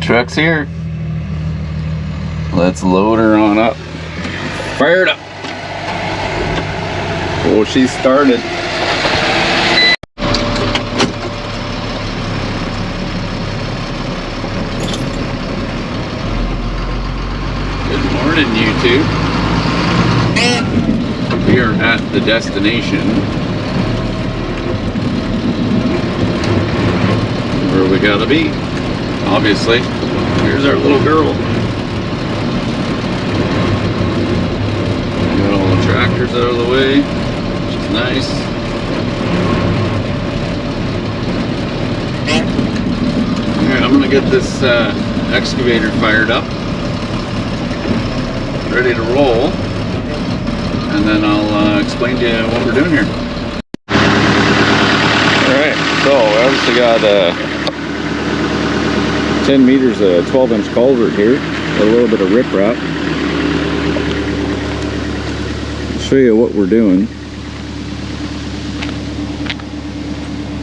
truck's here. Let's load her on up. Fire it up. Oh, she started. Good morning, YouTube. We are at the destination where we gotta be. Obviously, here's our little girl. Got all the tractors out of the way, which is nice. Alright, I'm gonna get this excavator fired up, ready to roll, and then I'll explain to you what we're doing here. Alright, so I obviously got 10 meters of 12-inch culvert here, a little bit of riprap. I'll show you what we're doing.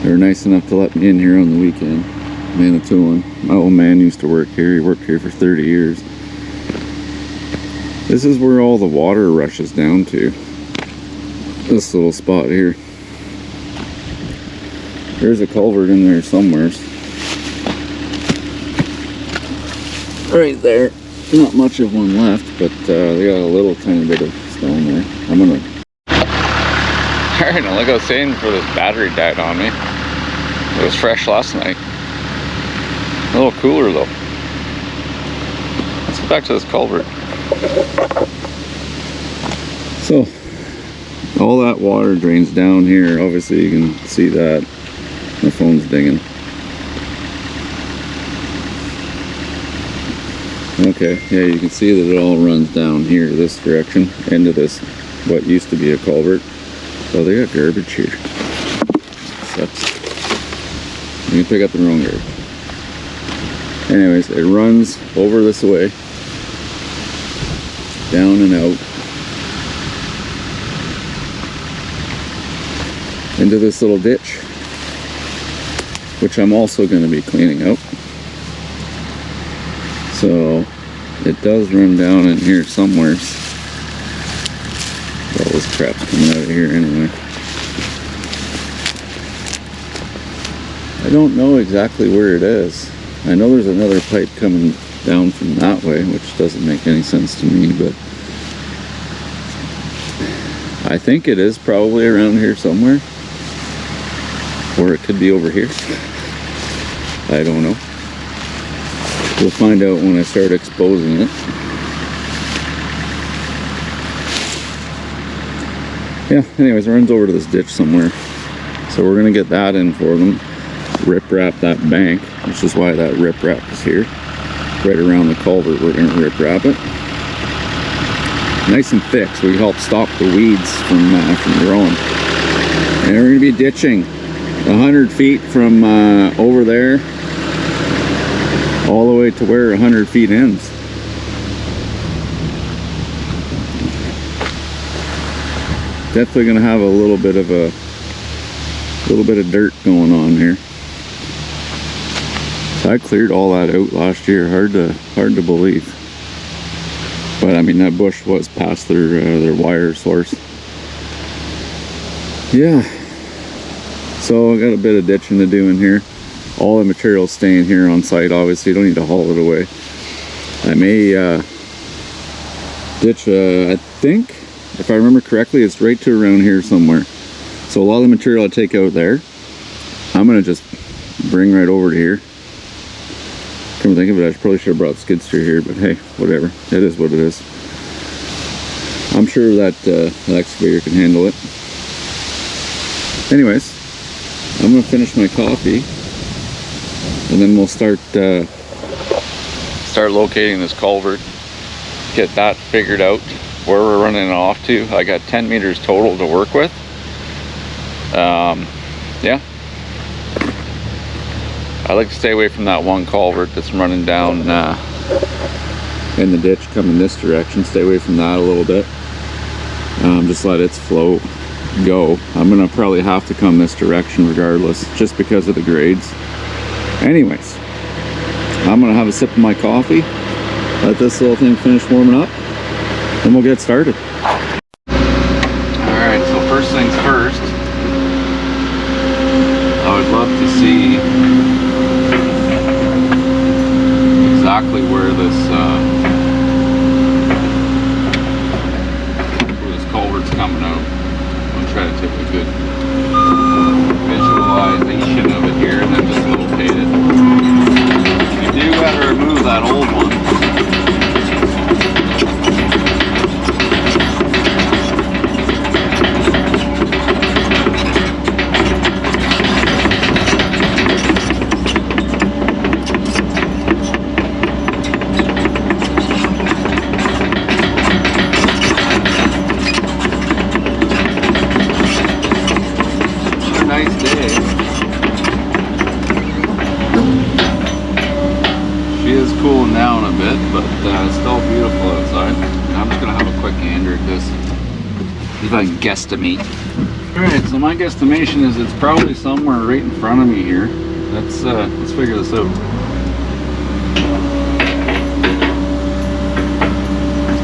They were nice enough to let me in here on the weekend. Manitouin. My old man used to work here. He worked here for 30 years. This is where all the water rushes down to. This little spot here. There's a culvert in there somewhere. Right there. Not much of one left, but they got a little tiny bit of stone there. I'm gonna... Alright, now like I was saying before this battery died on me. It was fresh last night. A little cooler though. Let's get back to this culvert. So, all that water drains down here. Obviously you can see that. My phone's dinging. Okay, yeah, you can see that it all runs down here this direction into this what used to be a culvert. Oh, they got garbage here. Sucks. You can pick up the wrong garbage. Anyways, it runs over this way, down and out into this little ditch, which I'm also going to be cleaning out. So it does run down in here somewhere. All this crap's coming out of here anyway. I don't know exactly where it is. I know there's another pipe coming down from that way, which doesn't make any sense to me, but I think it is probably around here somewhere. Or it could be over here. I don't know. We'll find out when I start exposing it. Yeah, anyways, it runs over to this ditch somewhere. So we're going to get that in for them. Rip-wrap that bank, which is why that rip-wrap is here. Right around the culvert, we're going to rip-wrap it. Nice and thick, so we help stop the weeds from growing. And we're going to be ditching 100 feet from over there all the way to where 100 feet ends. Definitely going to have a little bit of dirt going on here. So I cleared all that out last year. Hard to believe. But I mean, that bush was past their wire source. Yeah. So I got a bit of ditching to do in here. All the material's staying here on site, obviously. You don't need to haul it away. I may ditch, I think, if I remember correctly, it's right to around here somewhere. So a lot of the material I take out there, I'm going to just bring right over to here. Come to think of it, I probably should have brought skid steer here, but hey, whatever. It is what it is. I'm sure that the excavator can handle it. Anyways, I'm going to finish my coffee. And then we'll start locating this culvert, get that figured out, where we're running it off to. I got 10 meters total to work with. Yeah. I like to stay away from that one culvert that's running down in the ditch coming this direction. Stay away from that a little bit. Just let its flow go. I'm gonna probably have to come this direction regardless, just because of the grades. Anyways, I'm gonna have a sip of my coffee, let this little thing finish warming up, then we'll get started. Alright, so first things first, I would love to see exactly where this culvert's coming out. I'll try to take a good visualization of it here and then just locate it. You do gotta remove that old one. Cooling down a bit, but still beautiful outside. I'm just gonna have a quick gander at this, see if I can guesstimate. Alright, so my guesstimation is it's probably somewhere right in front of me here. Let's figure this out.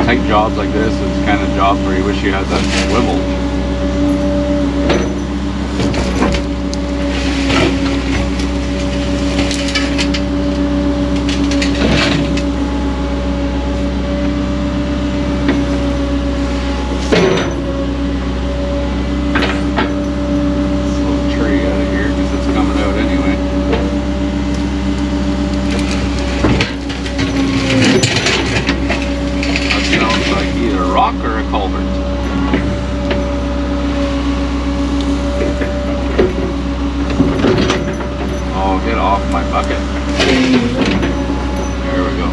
Tight jobs like this is kind of jobs where you wish you had that swivel. Or a culvert. Oh, get off my bucket. There we go.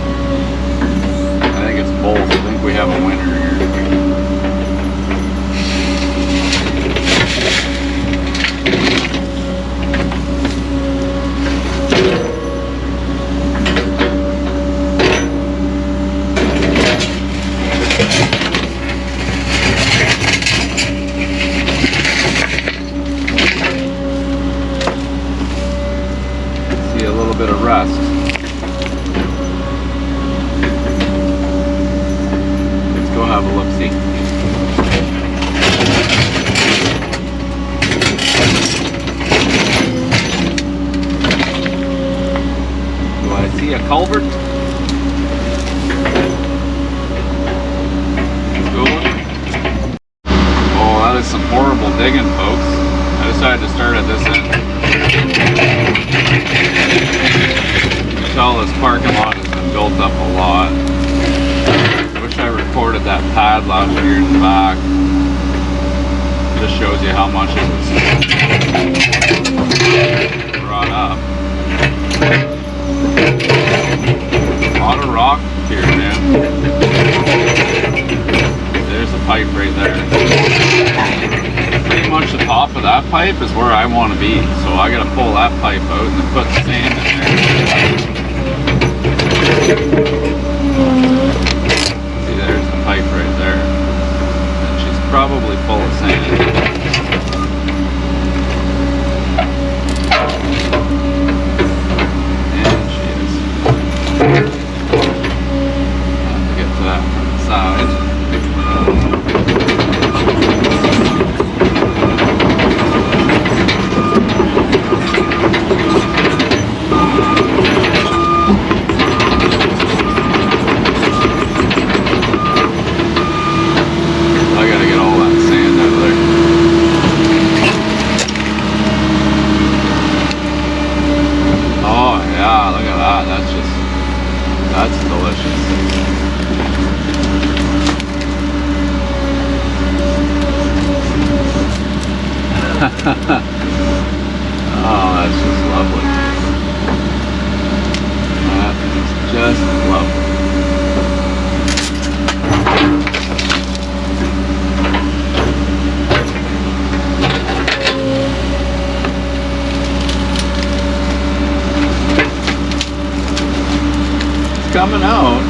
I think it's both. I think we have a winner here. Bit of rust. Let's go have a look-see. Do I see a culvert? Let's go look. Oh, that is some horrible digging, folks. I decided to start at this end. This parking lot has been built up a lot. I wish I recorded that pad last year in the back. Just shows you how much it was brought up. A lot of rock here, man. There's a pipe right there. Pretty much the top of that pipe is where I want to be. So I got to pull that pipe out and then put sand in there. See, there's the pipe right there. And she's probably full of sand. And she is. I'll have to get to that from the side. That's delicious. Oh, that's just lovely. That is just lovely. It's coming out.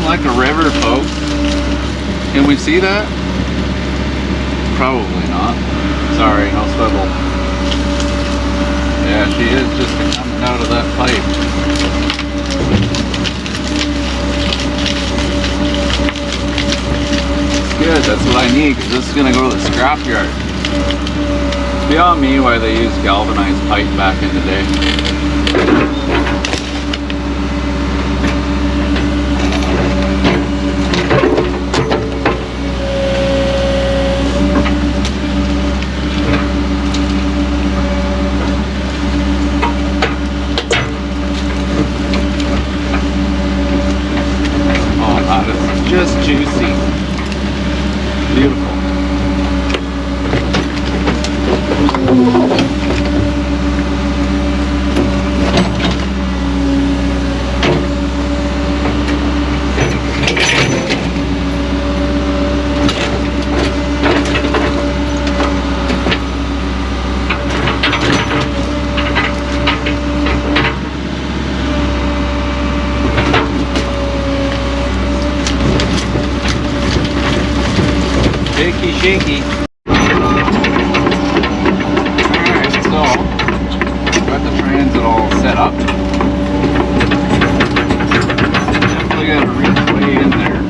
like a river, folks. Can we see that? Probably not. Sorry, no swivel. Yeah, she is just coming out of that pipe. Good, that's what I need, because this is going to go to the scrapyard. Beyond me why they used galvanized pipe back in the day. Oh, that is just juicy. Beautiful. Shaky, shaky. Alright, so got the transit all set up. Definitely got to reach way in there.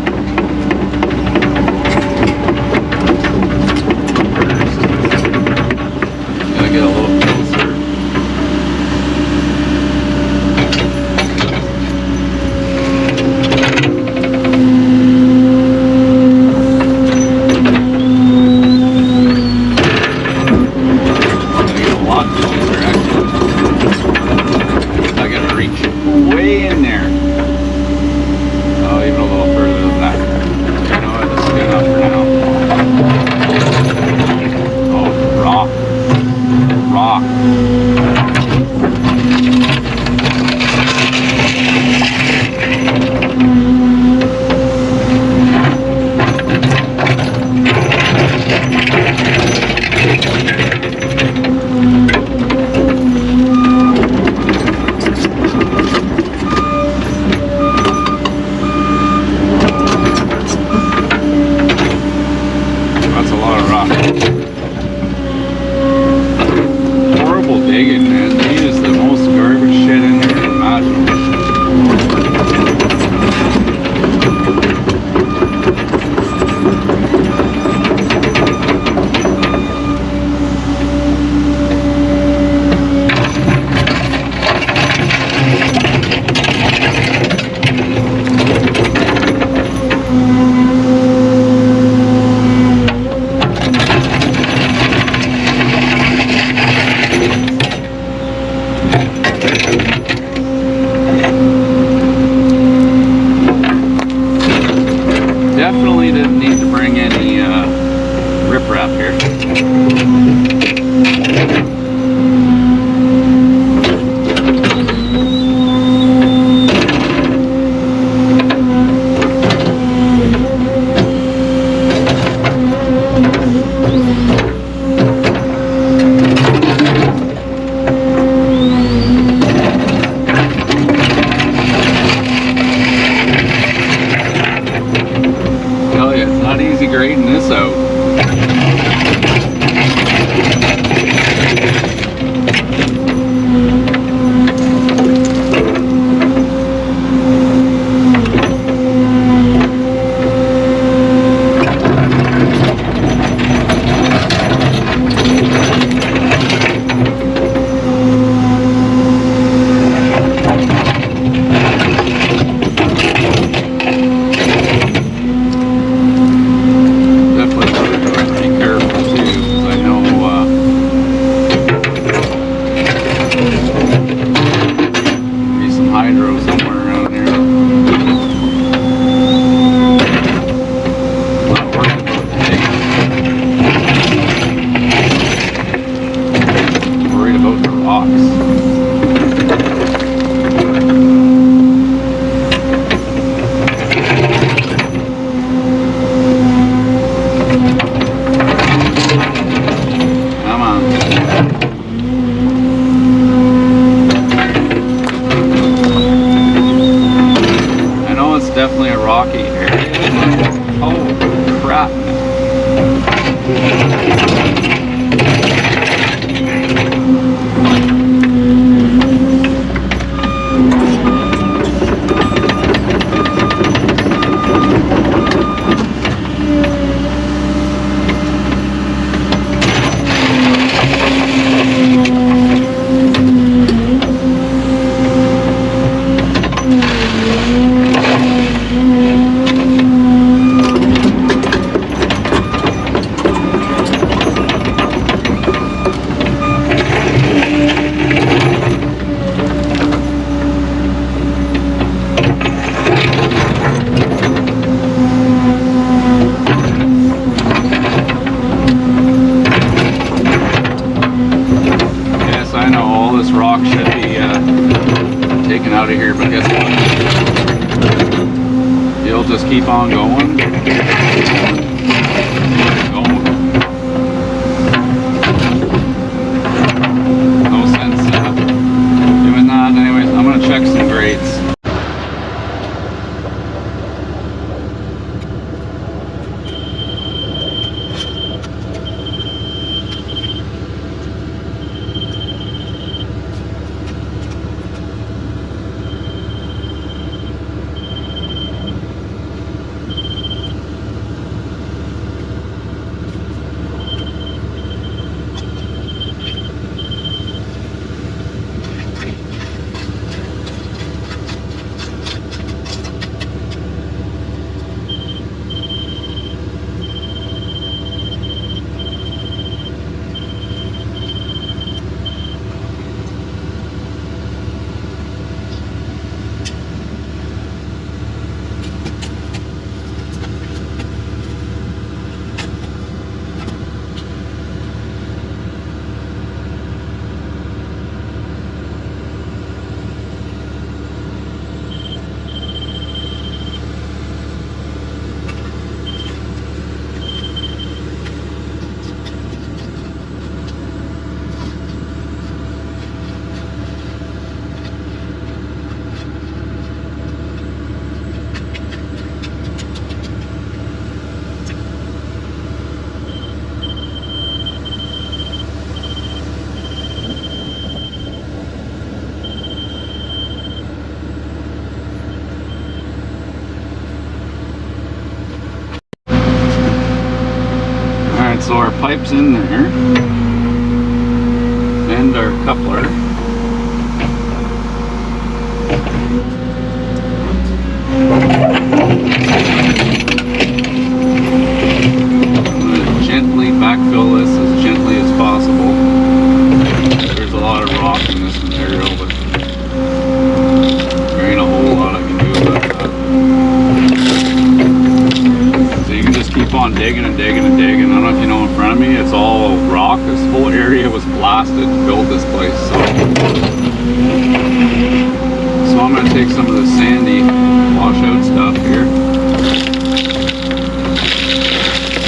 Gotta get a little closer. Definitely didn't need to bring any riprap here. Grading this out. taken out of here, but guess what? You'll just keep on going. No sense doing that. Anyways, I'm gonna check some grades. So our pipe's in there, and our coupler. I'm going to gently backfill this as gently as possible. There's a lot of rock in this material, but there ain't a whole lot I can do about that. So you can just keep on digging and digging and digging. I don't know if you know in front of me, it's all rock. This whole area was blasted to build this place. So I'm going to take some of the sandy washout stuff here.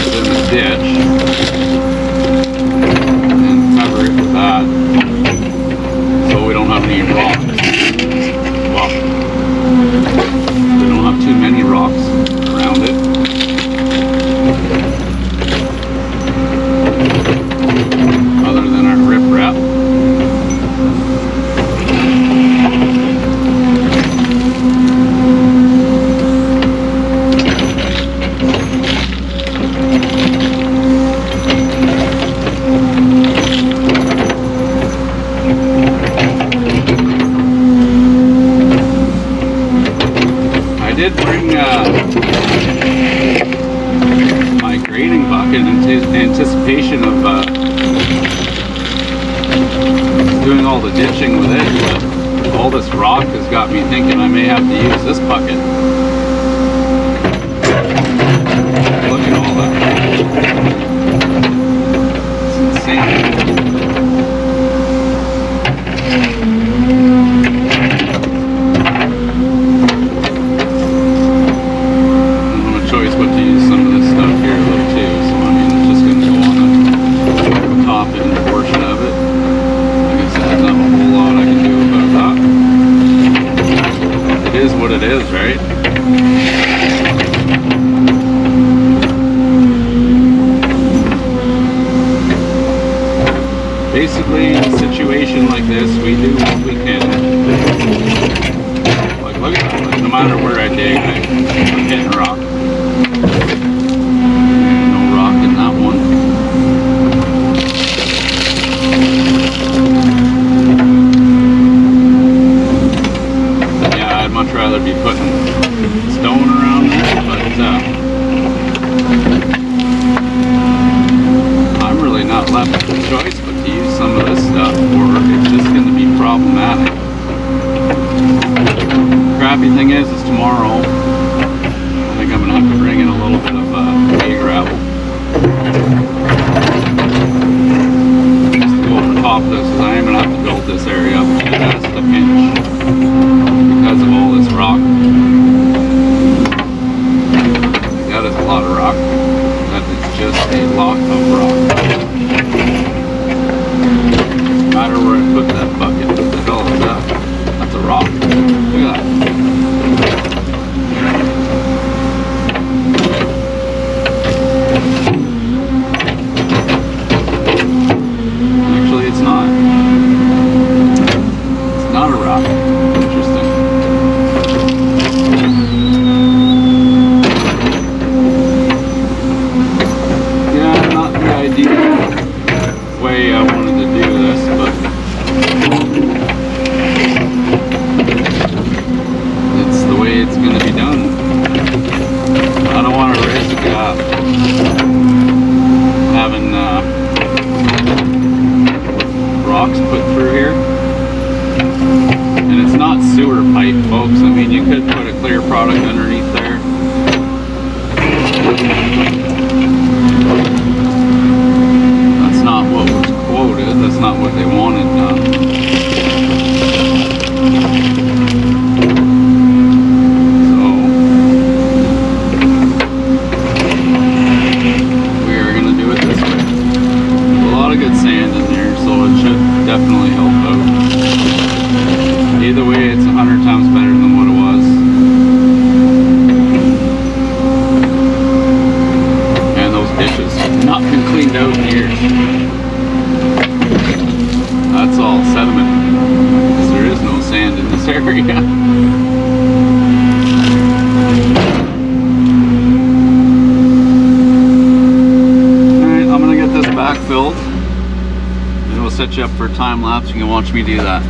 Put it in the ditch. And cover it with that. So we don't have any rocks. Well, we don't have too many rocks around it. Other than our riprap. I did bring my grading bucket in anticipation of doing all the ditching with it, but all this rock has got me thinking I may have to use this bucket. Look at all that. It's insane. But to use some of this stuff here though too, so I mean it's just going to go on the top end portion of it. Like I said, there's not a whole lot I can do about that. It is what it is, right? Basically, in a situation like this, we do what we can. Like look at that, like, no matter where I dig, I'm hitting rock. No rock in that one. Yeah, I'd much rather be putting stone around there, but I'm really not left with a choice but to use some of this stuff, or it's just going to be problematic. The crappy thing is tomorrow I think I'm going to have to bring in a little bit of hay gravel just to go over top of this, because I am going to have to build this area up just a pinch. Look at that. Actually, it's not. It's not a rock. Interesting. Yeah, not the ideal way I wanted to do this, but it's the way it's going to be done. I don't want to risk having rocks put through here. And it's not sewer pipe, folks. I mean, you could put a clear product underneath there. That's not what was quoted. That's not what they wanted done. Definitely help out. Either way, it's 100 times better than what it was. And those dishes have not been cleaned out in years. That's all sediment, because there is no sand in this area. Alright, I'm gonna get this backfilled. We'll set you up for a time lapse. You can watch me do that.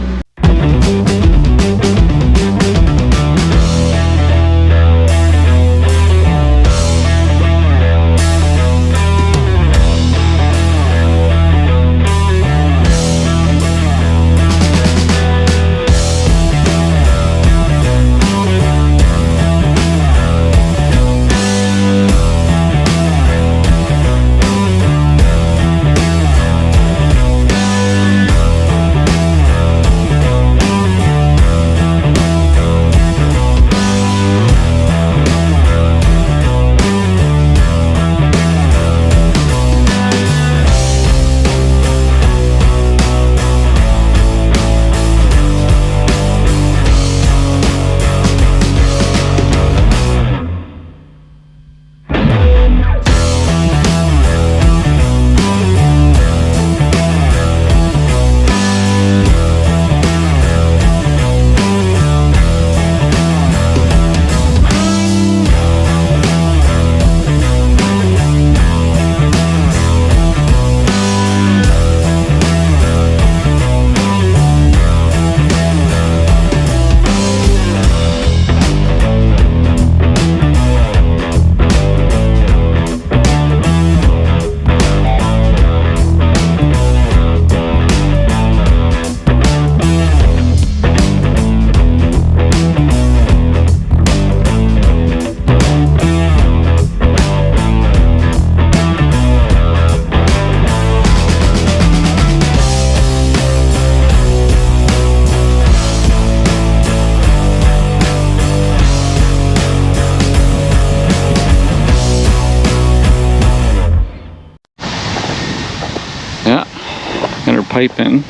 Pipe in.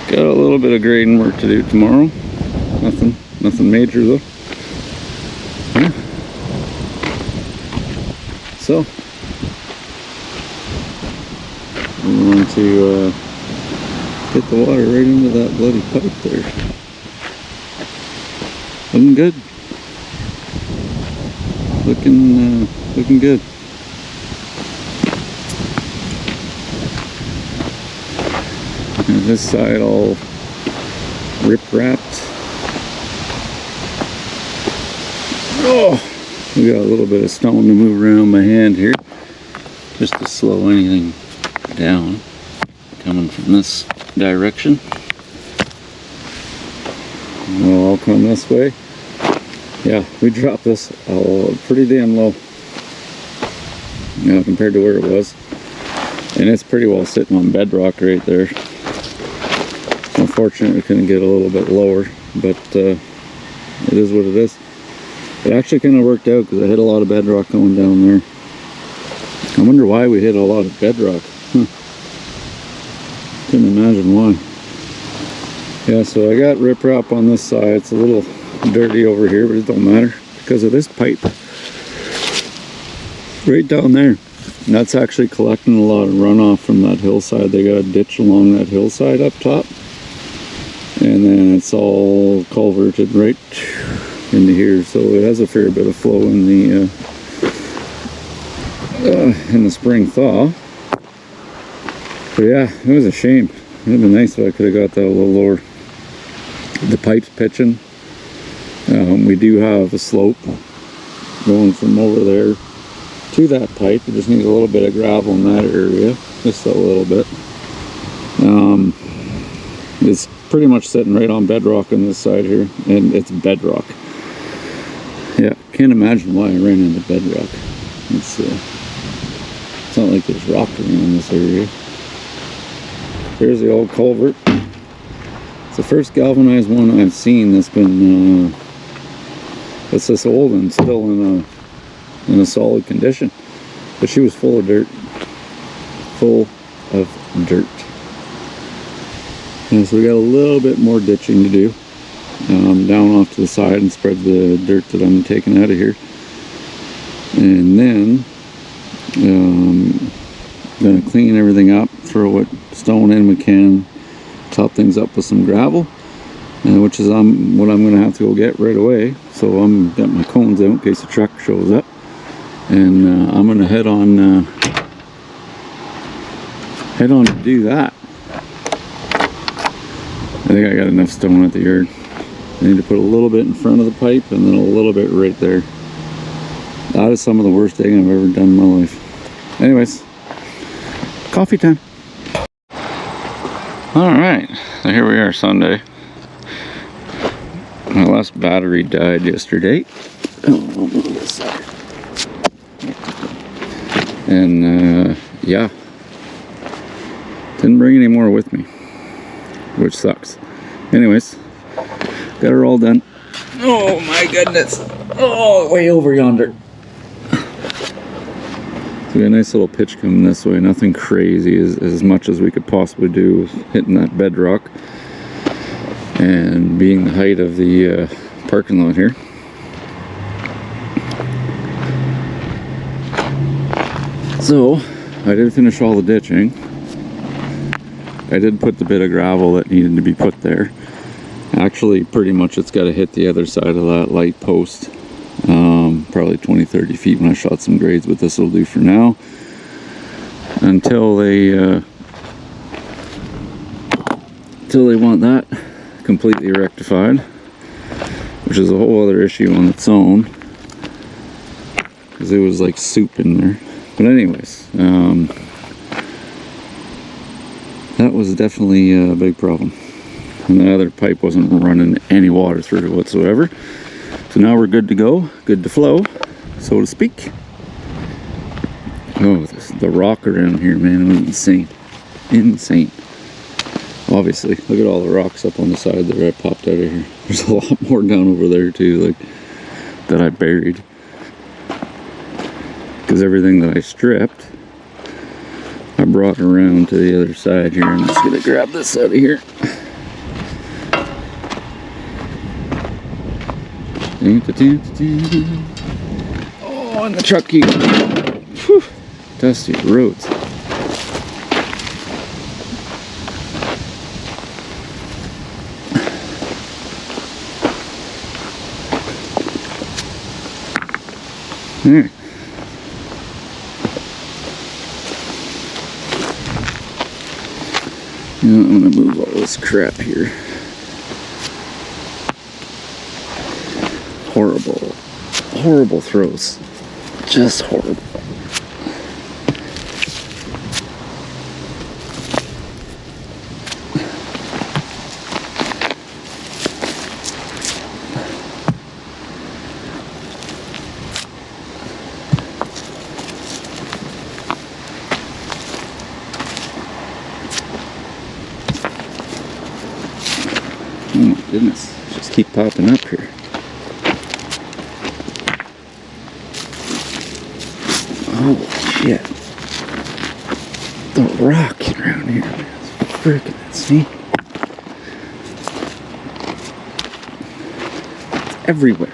Got a little bit of grading work to do tomorrow. Nothing major though. Yeah. So we want to get the water right into that bloody pipe there. Looking good. Looking good. And this side all rip-wrapped. Oh, we got a little bit of stone to move around my hand here, just to slow anything down coming from this direction. We'll all come this way. Yeah, we dropped this pretty damn low, compared to where it was, and it's pretty well sitting on bedrock right there. Unfortunately, we couldn't get a little bit lower, but it is what it is. It actually kind of worked out because I hit a lot of bedrock going down there. I wonder why we hit a lot of bedrock. Couldn't imagine why. Yeah, so I got riprap on this side. It's a little dirty over here, but it don't matter because of this pipe right down there. And that's actually collecting a lot of runoff from that hillside. They got a ditch along that hillside up top, and then it's all culverted right into here. So it has a fair bit of flow in the spring thaw. But yeah, it was a shame. It would have been nice if I could have got that a little lower. The pipe's pitching. We do have a slope going from over there to that pipe. It just needs a little bit of gravel in that area, just a little bit. It's pretty much sitting right on bedrock on this side here, and it's bedrock. Yeah, can't imagine why I ran into bedrock. It's not like there's rock in this area. Here's the old culvert. It's the first galvanized one I've seen that's been it's this old and still in a solid condition. But she was full of dirt. Full of dirt. And so we got a little bit more ditching to do. Down off to the side and spread the dirt that I'm taking out of here. And then gonna clean everything up, throw what stone in we can, top things up with some gravel, which is what I'm gonna have to go get right away. So I'm got my cones out in case the truck shows up, and I'm gonna head on to do that. I think I got enough stone at the yard. I need to put a little bit in front of the pipe and then a little bit right there. That is some of the worst digging I've ever done in my life. Anyways, coffee time. Alright, so here we are, Sunday. My last battery died yesterday. Oh, on this side. And yeah, didn't bring any more with me, which sucks. Anyways, got her all done. Oh my goodness. Oh, way over yonder. So we got a nice little pitch coming this way. Nothing crazy, as much as we could possibly do with hitting that bedrock and being the height of the parking lot here. So I did finish all the ditching. I did put the bit of gravel that needed to be put there. Actually, pretty much it's got to hit the other side of that light post. Probably 20-30 feet when I shot some grades, but this will do for now until they want that completely rectified, which is a whole other issue on its own because it was like soup in there. But anyways, that was definitely a big problem, and the other pipe wasn't running any water through it whatsoever. So now we're good to go, good to flow, so to speak. Oh, the rock around here, man, was insane. Insane. Obviously, look at all the rocks up on the side that I popped out of here. There's a lot more down over there too, like, that I buried. Because everything that I stripped, I brought around to the other side here. I'm just gonna grab this out of here. Oh, and the truck keys. Whew, dusty roads. There. Now I'm gonna move all this crap here. Horrible, horrible throws. Just horrible. Oh my goodness, just keep popping up here. Oh shit. The rock around here is freaking insane. everywhere.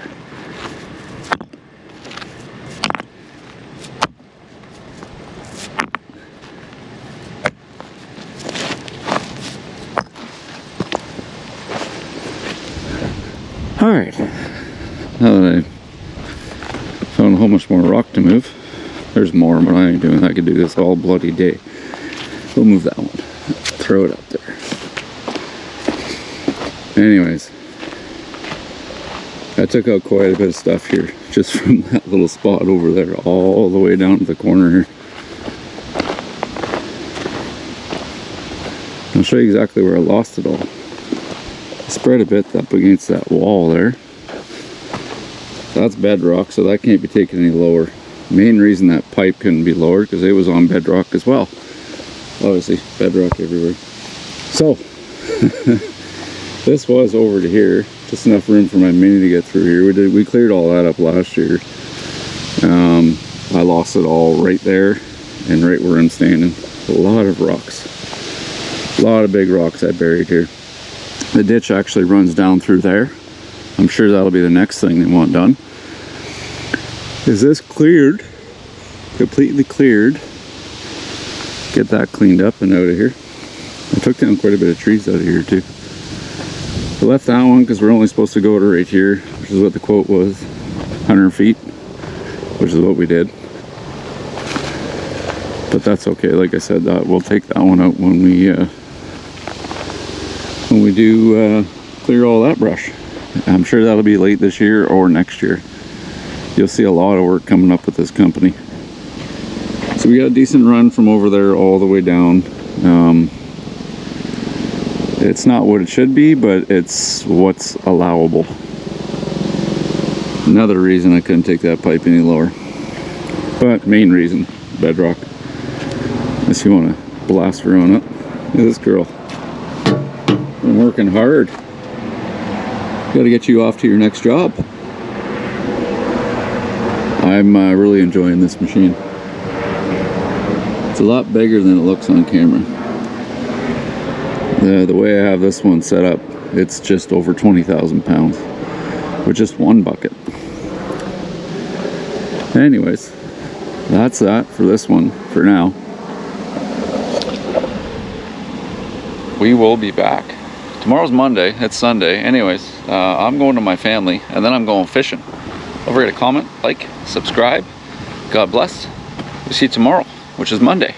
Alright, now that I found a whole bunch more rock to move, there's more, but I ain't doing that. I could do this all bloody day. We'll move that one. Throw it up there. Anyways, I took out quite a bit of stuff here, just from that little spot over there, all the way down to the corner here. I'll show you exactly where I lost it all. I spread a bit up against that wall there. That's bedrock, so that can't be taken any lower. Main reason that pipe couldn't be lowered because it was on bedrock as well. Obviously, bedrock everywhere. So, this was over to here, just enough room for my Mini to get through here. We cleared all that up last year. I lost it all right there and right where I'm standing. A lot of rocks. A lot of big rocks I buried here. The ditch actually runs down through there. I'm sure that'll be the next thing they want done. Is this cleared? Completely cleared. Get that cleaned up and out of here. I took down quite a bit of trees out of here too. I left that one because we're only supposed to go to right here, which is what the quote was, 100 feet, which is what we did. But that's okay. Like I said, we'll take that one out when we do clear all that brush. I'm sure that'll be late this year or next year. You'll see a lot of work coming up with this company. So we got a decent run from over there all the way down. It's not what it should be, but it's what's allowable. Another reason I couldn't take that pipe any lower. But main reason, bedrock. Unless you want to blast her on up. Look at this girl. I'm working hard. Got to get you off to your next job. I'm really enjoying this machine. It's a lot bigger than it looks on camera. The way I have this one set up, it's just over 20,000 pounds with just one bucket. Anyways, that's that for this one for now. We will be back. Tomorrow's Monday, it's Sunday. Anyways, I'm going to my family and then I'm going fishing. Don't forget to comment, like, subscribe. God bless. We'll see you tomorrow, which is Monday.